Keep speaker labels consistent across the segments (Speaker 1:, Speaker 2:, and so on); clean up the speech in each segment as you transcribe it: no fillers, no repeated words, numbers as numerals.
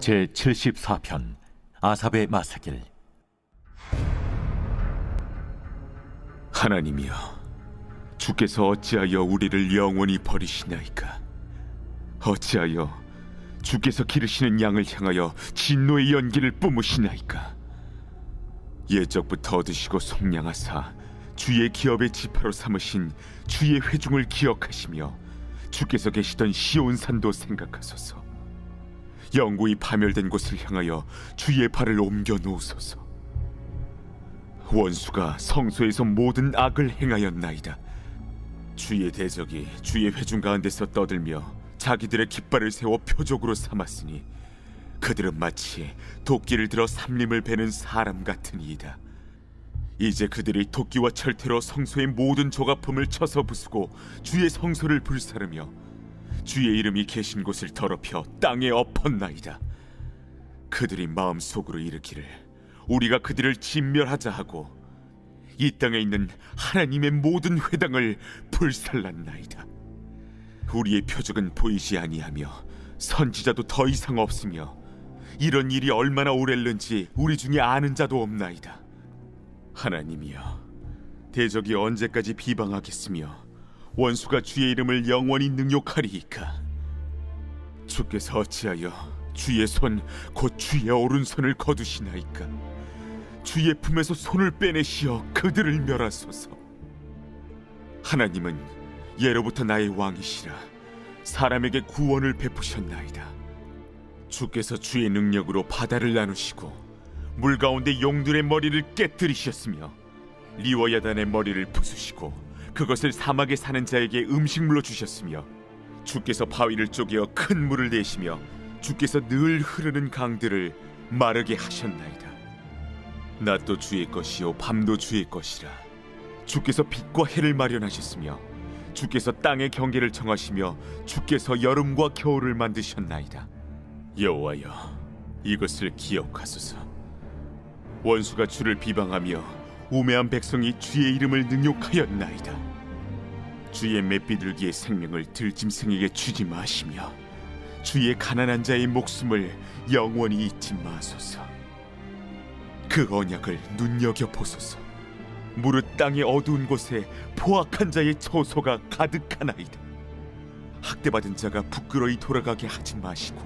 Speaker 1: 제74편 아삽의 마사길.
Speaker 2: 하나님이여, 주께서 어찌하여 우리를 영원히 버리시나이까? 어찌하여 주께서 기르시는 양을 향하여 진노의 연기를 뿜으시나이까? 옛적부터 얻으시고 속량하사 주의 기업의 지파로 삼으신 주의 회중을 기억하시며 주께서 계시던 시온산도 생각하소서. 영구히 파멸된 곳을 향하여 주의 발을 옮겨 놓으소서. 원수가 성소에서 모든 악을 행하였나이다. 주의 대적이 주의 회중 가운데서 떠들며 자기들의 깃발을 세워 표적으로 삼았으니 그들은 마치 도끼를 들어 삼림을 베는 사람 같으니이다. 이제 그들이 도끼와 철퇴로 성소의 모든 조각품을 쳐서 부수고 주의 성소를 불사르며 주의 이름이 계신 곳을 더럽혀 땅에 엎었나이다. 그들이 마음속으로 이르기를 우리가 그들을 진멸하자 하고 이 땅에 있는 하나님의 모든 회당을 불살랐나이다. 우리의 표적은 보이지 아니하며 선지자도 더 이상 없으며 이런 일이 얼마나 오랬는지 우리 중에 아는 자도 없나이다. 하나님이여, 대적이 언제까지 비방하겠으며 원수가 주의 이름을 영원히 능욕하리이까? 주께서 어찌하여 주의 손 곧 주의 오른손을 거두시나이까? 주의 품에서 손을 빼내시어 그들을 멸하소서. 하나님은 예로부터 나의 왕이시라 사람에게 구원을 베푸셨나이다. 주께서 주의 능력으로 바다를 나누시고 물 가운데 용들의 머리를 깨뜨리셨으며 리워야단의 머리를 부수시고 그것을 사막에 사는 자에게 음식물로 주셨으며 주께서 바위를 쪼개어 큰 물을 내시며 주께서 늘 흐르는 강들을 마르게 하셨나이다. 낮도 주의 것이요 밤도 주의 것이라. 주께서 빛과 해를 마련하셨으며 주께서 땅의 경계를 정하시며 주께서 여름과 겨울을 만드셨나이다. 여호와여, 이것을 기억하소서. 원수가 주를 비방하며 우매한 백성이 주의 이름을 능욕하였나이다. 주의 맷비둘기의 생명을 들짐승에게 주지 마시며 주의 가난한 자의 목숨을 영원히 잊지 마소서. 그 언약을 눈여겨보소서. 무릇 땅의 어두운 곳에 포악한 자의 처소가 가득하나이다. 학대받은 자가 부끄러이 돌아가게 하지 마시고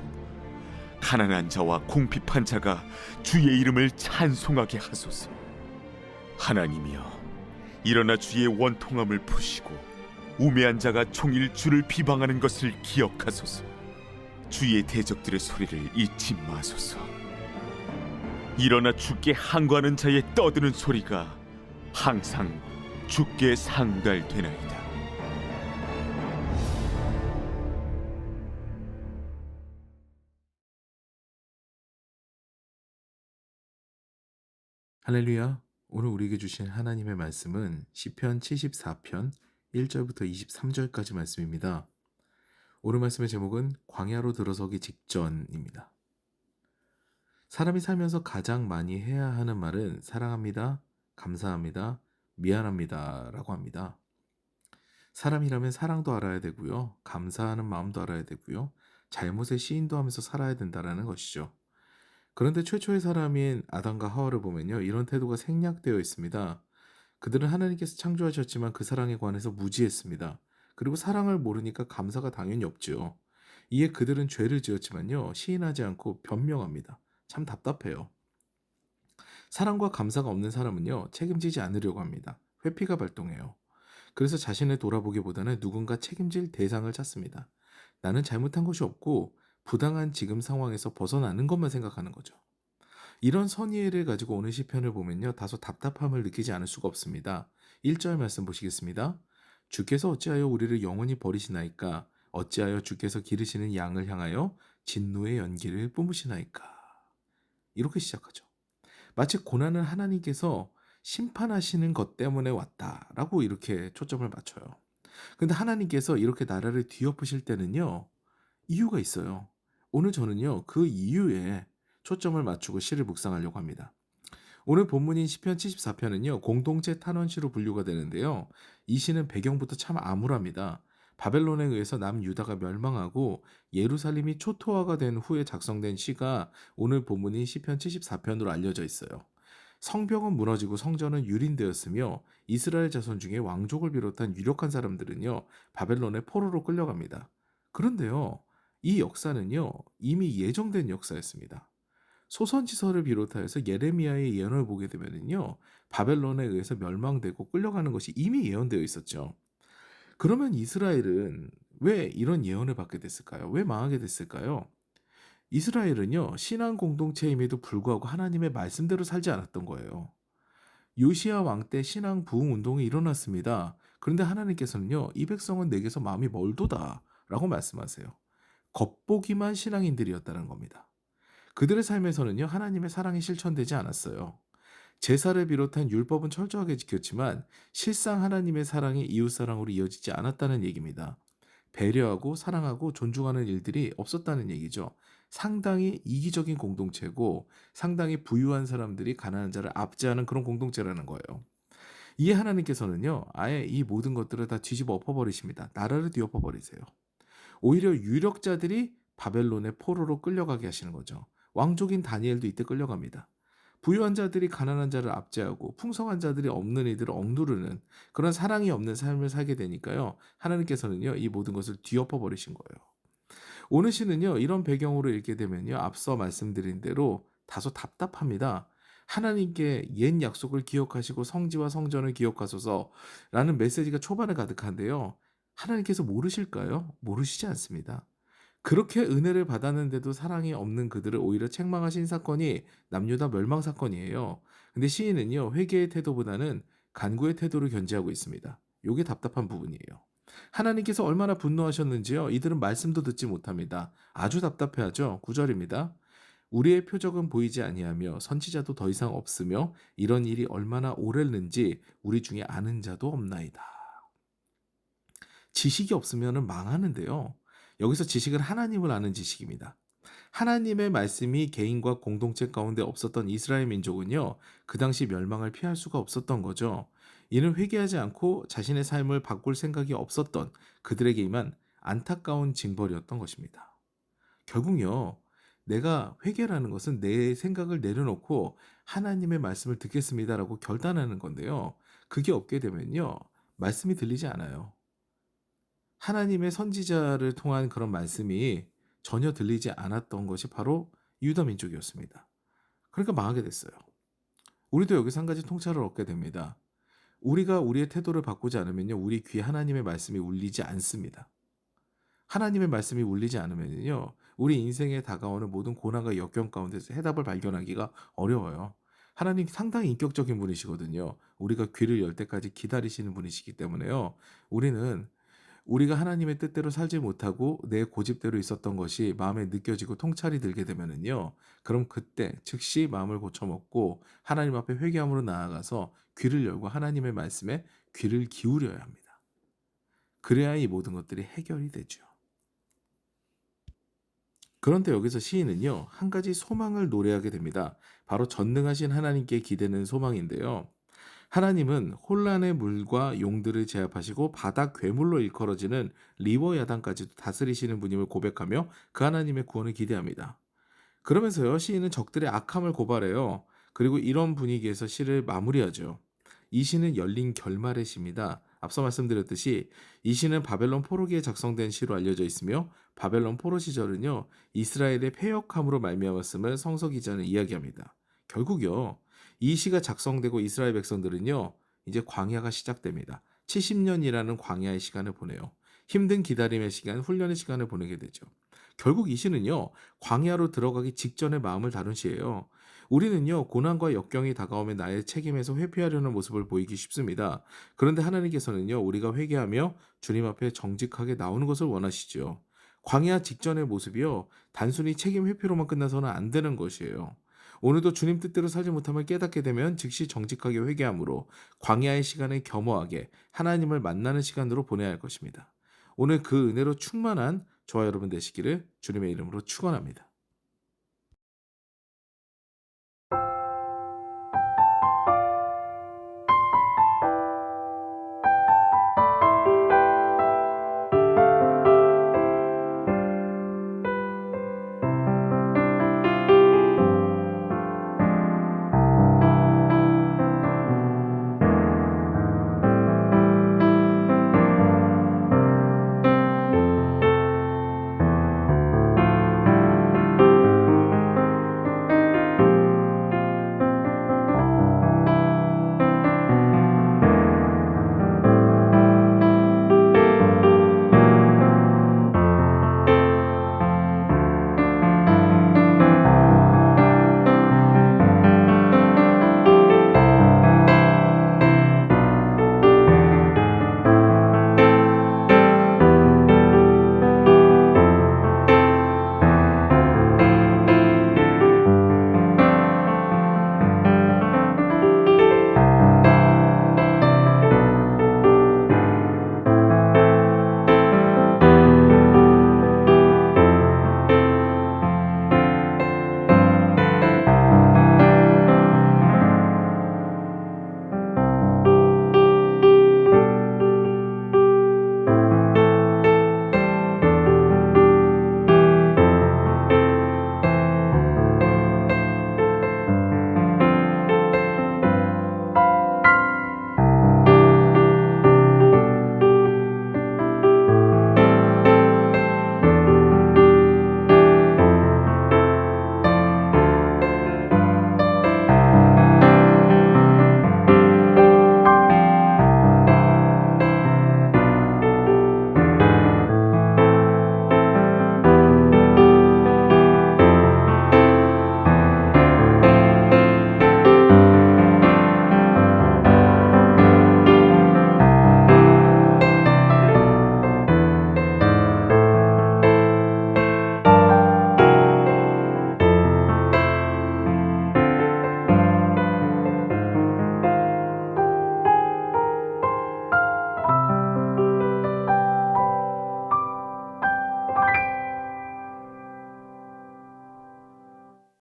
Speaker 2: 가난한 자와 궁핍한 자가 주의 이름을 찬송하게 하소서. 하나님이여, 일어나 주의 원통함을 푸시고 우매한 자가 종일 주를 비방하는 것을 기억하소서. 주의 대적들의 소리를 잊지 마소서. 일어나 주께 항거하는 자의 떠드는 소리가 항상 주께 상달되나이다.
Speaker 3: 할렐루야. 오늘 우리에게 주신 하나님의 말씀은 시편 74편 1절부터 23절까지 말씀입니다. 오늘 말씀의 제목은 광야로 들어서기 직전입니다. 사람이 살면서 가장 많이 해야 하는 말은 사랑합니다, 감사합니다, 미안합니다 라고 합니다. 사람이라면 사랑도 알아야 되고요, 감사하는 마음도 알아야 되고요, 잘못의 시인도 하면서 살아야 된다는 것이죠. 그런데 최초의 사람인 아담과 하와를 보면요, 이런 태도가 생략되어 있습니다. 그들은 하나님께서 창조하셨지만 그 사랑에 관해서 무지했습니다. 그리고 사랑을 모르니까 감사가 당연히 없죠. 이에 그들은 죄를 지었지만요, 시인하지 않고 변명합니다. 참 답답해요. 사랑과 감사가 없는 사람은요, 책임지지 않으려고 합니다. 회피가 발동해요. 그래서 자신을 돌아보기보다는 누군가 책임질 대상을 찾습니다. 나는 잘못한 것이 없고 부당한 지금 상황에서 벗어나는 것만 생각하는 거죠. 이런 선의를 가지고 오늘 시편을 보면요, 다소 답답함을 느끼지 않을 수가 없습니다. 1절 말씀 보시겠습니다. 주께서 어찌하여 우리를 영원히 버리시나이까? 어찌하여 주께서 기르시는 양을 향하여 진노의 연기를 뿜으시나이까? 이렇게 시작하죠. 마치 고난은 하나님께서 심판하시는 것 때문에 왔다라고 이렇게 초점을 맞춰요. 근데 하나님께서 이렇게 나라를 뒤엎으실 때는요, 이유가 있어요. 오늘 저는요, 그 이유에 초점을 맞추고 시를 묵상하려고 합니다. 오늘 본문인 시편 74편은요, 공동체 탄원시로 분류가 되는데요, 이 시는 배경부터 참 암울합니다. 바벨론에 의해서 남유다가 멸망하고 예루살렘이 초토화가 된 후에 작성된 시가 오늘 본문인 시편 74편으로 알려져 있어요. 성벽은 무너지고 성전은 유린되었으며 이스라엘 자손 중에 왕족을 비롯한 유력한 사람들은요, 바벨론의 포로로 끌려갑니다. 그런데요, 이 역사는요, 이미 예정된 역사였습니다. 소선지서를 비롯하여서 예레미야의 예언을 보게 되면요, 바벨론에 의해서 멸망되고 끌려가는 것이 이미 예언되어 있었죠. 그러면 이스라엘은 왜 이런 예언을 받게 됐을까요? 왜 망하게 됐을까요? 이스라엘은요, 신앙 공동체임에도 불구하고 하나님의 말씀대로 살지 않았던 거예요. 요시야 왕 때 신앙 부흥 운동이 일어났습니다. 그런데 하나님께서는요, 이 백성은 내게서 마음이 멀도다 라고 말씀하세요. 겉보기만 신앙인들이었다는 겁니다. 그들의 삶에서는요, 하나님의 사랑이 실천되지 않았어요. 제사를 비롯한 율법은 철저하게 지켰지만 실상 하나님의 사랑이 이웃사랑으로 이어지지 않았다는 얘기입니다. 배려하고 사랑하고 존중하는 일들이 없었다는 얘기죠. 상당히 이기적인 공동체고 상당히 부유한 사람들이 가난한 자를 압제하는 그런 공동체라는 거예요. 이에 하나님께서는요, 아예 이 모든 것들을 다 뒤집어 엎어버리십니다. 나라를 뒤엎어버리세요. 오히려 유력자들이 바벨론의 포로로 끌려가게 하시는 거죠. 왕족인 다니엘도 이때 끌려갑니다. 부유한 자들이 가난한 자를 압제하고 풍성한 자들이 없는 이들을 억누르는 그런 사랑이 없는 삶을 살게 되니까요. 하나님께서는요, 이 모든 것을 뒤엎어 버리신 거예요. 오늘 시는요, 이런 배경으로 읽게 되면요, 앞서 말씀드린 대로 다소 답답합니다. 하나님께 옛 약속을 기억하시고 성지와 성전을 기억하소서라는 메시지가 초반에 가득한데요. 하나님께서 모르실까요? 모르시지 않습니다. 그렇게 은혜를 받았는데도 사랑이 없는 그들을 오히려 책망하신 사건이 남유다 멸망 사건이에요. 근데 시인은요, 회개의 태도보다는 간구의 태도를 견지하고 있습니다. 요게 답답한 부분이에요. 하나님께서 얼마나 분노하셨는지요, 이들은 말씀도 듣지 못합니다. 아주 답답해하죠. 9절입니다. 우리의 표적은 보이지 아니하며 선지자도 더 이상 없으며 이런 일이 얼마나 오랬는지 우리 중에 아는 자도 없나이다. 지식이 없으면 망하는데요. 여기서 지식은 하나님을 아는 지식입니다. 하나님의 말씀이 개인과 공동체 가운데 없었던 이스라엘 민족은요, 그 당시 멸망을 피할 수가 없었던 거죠. 이는 회개하지 않고 자신의 삶을 바꿀 생각이 없었던 그들에게만 안타까운 징벌이었던 것입니다. 결국요, 내가 회개라는 것은 내 생각을 내려놓고 하나님의 말씀을 듣겠습니다라고 결단하는 건데요. 그게 없게 되면요, 말씀이 들리지 않아요. 하나님의 선지자를 통한 그런 말씀이 전혀 들리지 않았던 것이 바로 유다 민족이었습니다. 그러니까 망하게 됐어요. 우리도 여기서 한 가지 통찰을 얻게 됩니다. 우리가 우리의 태도를 바꾸지 않으면요, 우리 귀에 하나님의 말씀이 울리지 않습니다. 하나님의 말씀이 울리지 않으면요, 우리 인생에 다가오는 모든 고난과 역경 가운데서 해답을 발견하기가 어려워요. 하나님 상당히 인격적인 분이시거든요. 우리가 귀를 열 때까지 기다리시는 분이시기 때문에요. 우리가 하나님의 뜻대로 살지 못하고 내 고집대로 있었던 것이 마음에 느껴지고 통찰이 들게 되면은요, 그럼 그때 즉시 마음을 고쳐먹고 하나님 앞에 회개함으로 나아가서 귀를 열고 하나님의 말씀에 귀를 기울여야 합니다. 그래야 이 모든 것들이 해결이 되죠. 그런데 여기서 시인은요, 한 가지 소망을 노래하게 됩니다. 바로 전능하신 하나님께 기대는 소망인데요. 하나님은 혼란의 물과 용들을 제압하시고 바다 괴물로 일컬어지는 리워 야단까지도 다스리시는 분임을 고백하며 그 하나님의 구원을 기대합니다. 그러면서요, 시인은 적들의 악함을 고발해요. 그리고 이런 분위기에서 시를 마무리하죠. 이 시는 열린 결말의 시입니다. 앞서 말씀드렸듯이 이 시는 바벨론 포로기에 작성된 시로 알려져 있으며 바벨론 포로 시절은요, 이스라엘의 패역함으로 말미암았음을 성서 기자는 이야기합니다. 결국요, 이 시가 작성되고 이스라엘 백성들은요, 이제 광야가 시작됩니다. 70년이라는 광야의 시간을 보내요. 힘든 기다림의 시간, 훈련의 시간을 보내게 되죠. 결국 이 시는요, 광야로 들어가기 직전의 마음을 다룬 시예요. 우리는요, 고난과 역경이 다가오면 나의 책임에서 회피하려는 모습을 보이기 쉽습니다. 그런데 하나님께서는요, 우리가 회개하며 주님 앞에 정직하게 나오는 것을 원하시죠. 광야 직전의 모습이요, 단순히 책임 회피로만 끝나서는 안 되는 것이에요. 오늘도 주님 뜻대로 살지 못함을 깨닫게 되면 즉시 정직하게 회개함으로 광야의 시간을 겸허하게 하나님을 만나는 시간으로 보내야 할 것입니다. 오늘 그 은혜로 충만한 저와 여러분 되시기를 주님의 이름으로 축원합니다.